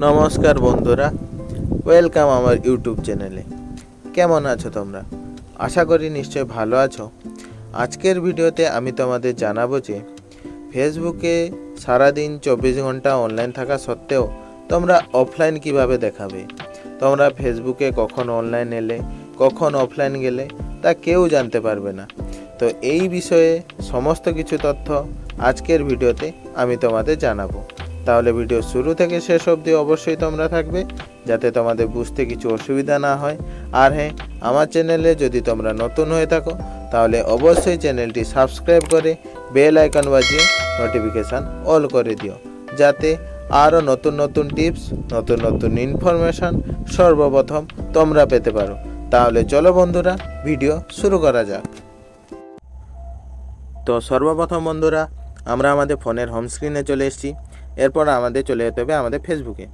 নমস্কার বন্ধুরা, ওয়েলকাম আমার ইউটিউব চ্যানেলে। কেমন আছো তোমরা? আশা করি নিশ্চয় ভালো আছো। আজকের ভিডিওতে আমি তোমাদের জানাবো যে ফেসবুকে সারাদিন 24 ঘন্টা অনলাইন থাকা সত্ত্বেও তোমরা অফলাইন কিভাবে দেখাবে। তোমরা ফেসবুকে কখন অনলাইন এলে, কখন অফলাইন গেলে তা কেউ জানতে পারবে না। তো এই বিষয়ে সমস্ত কিছু তথ্য আজকের ভিডিওতে আমি তোমাদের জানাবো। তাহলে ভিডিও শুরু থেকে শেষ অবধি অবশ্যই তোমরা থাকবে, যাতে তোমাদের বুঝতে কিছু অসুবিধা না হয়। আর হ্যাঁ, আমার চ্যানেলে যদি তোমরা নতুন হয়ে থাকো তাহলে অবশ্যই চ্যানেলটি সাবস্ক্রাইব করে বেল আইকন বাজিয়ে নোটিফিকেশান অল করে দিও, যাতে আরও নতুন নতুন টিপস, নতুন নতুন ইনফরমেশান সর্বপ্রথম তোমরা পেতে পারো। তাহলে চলো বন্ধুরা, ভিডিও শুরু করা যাক। তো সর্বপ্রথম বন্ধুরা, আমরা আমাদের ফোনের হোম স্ক্রিনে চলে এসেছি। এরপর আমাদের চলে যেতে হবে আমাদের ফেসবুকে।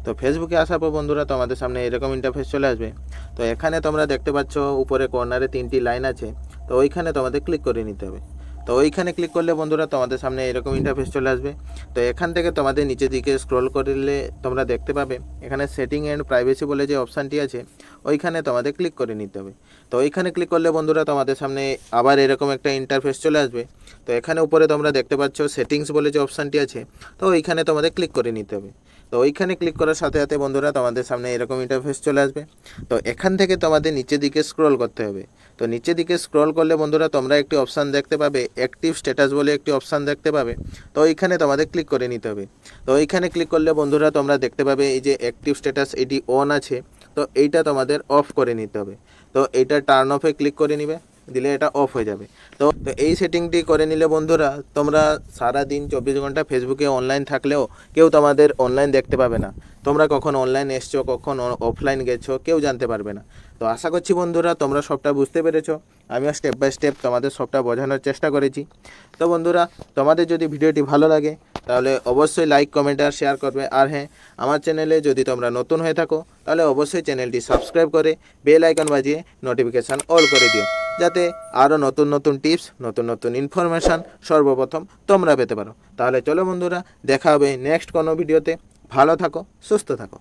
তো ফেসবুকে আসার পর বন্ধুরা তোমাদের সামনে এরকম ইন্টারফেস চলে আসবে। তো এখানে তোমরা দেখতে পাচ্ছ উপরে কর্নারে 3টি লাইন আছে। তো ওইখানে তোমাদের ক্লিক করে নিতে হবে। তো ওইখানে ক্লিক করলে বন্ধুরা তোমাদের সামনে এরকম ইন্টারফেস চলে আসবে। তো এখান থেকে তোমাদের নিচের দিকে স্ক্রল করলে তোমরা দেখতে পাবে এখানে সেটিং অ্যান্ড প্রাইভেসি বলে যে অপশানটি আছে, ওইখানে তোমাদের ক্লিক করে নিতে হবে। তো ওইখানে ক্লিক করলে বন্ধুরা তোমাদের সামনে আবার এরকম একটা ইন্টারফেস চলে আসবে। তো এখানে উপরে তোমরা দেখতে পাচ্ছ সেটিংস বলে যে অপশানটি আছে, তো ওইখানে তোমাদের ক্লিক করে নিতে হবে। তো ওইখানে ক্লিক করার সাথে সাথে বন্ধুরা তোমাদের সামনে এরকম ইন্টারফেস চলে আসবে। তো এখান থেকে তোমাদের নিচের দিকে স্ক্রল করতে হবে। তো নিচের দিকে স্ক্রল করলে বন্ধুরা তোমরা একটি অপশান দেখতে পাবে, অ্যাক্টিভ স্ট্যাটাস বলে একটি অপশান দেখতে পাবে। তো ওইখানে তোমাদের ক্লিক করে নিতে হবে। তো ওইখানে ক্লিক করলে বন্ধুরা তোমরা দেখতে পাবে এই যে অ্যাক্টিভ স্ট্যাটাস এটি অন আছে, তো এইটা তোমাদের অফ করে নিতে হবে। তো এইটা টার্ন অফে ক্লিক করে নিবে, দিলে এটা অফ হয়ে যাবে। তো এই সেটিংটি করে নিলে বন্ধুরা তোমরা সারা দিন 24 ঘন্টা ফেসবুকে অনলাইন থাকলেও কেউ তোমাদের অনলাইন দেখতে পাবে না। তোমরা কখন অনলাইন এসছো, কখন অফলাইন গেছো কেউ জানতে পারবে না। তো আশা করছি বন্ধুরা তোমরা সবটা বুঝতে পেরেছো। আমিও স্টেপ বাই স্টেপ তোমাদের সবটা বোঝানোর চেষ্টা করেছি। তো বন্ধুরা, তোমাদের যদি ভিডিওটি ভালো লাগে তাহলে অবশ্যই লাইক, কমেন্ট আর শেয়ার করবে। আর হ্যাঁ, আমার চ্যানেলে যদি তোমরা নতুন হয়ে থাকো তাহলে অবশ্যই চ্যানেলটি সাবস্ক্রাইব করে বেল আইকন বাজিয়ে নোটিফিকেশান অল করে দিও, যাতে আরও নতুন নতুন টিপস, নতুন নতুন ইনফরমেশান সর্বপ্রথম তোমরা পেতে পারো। তাহলে চলো বন্ধুরা, দেখা হবে নেক্সট কোনো ভিডিওতে। ভালো থাকো, সুস্থ থাকো।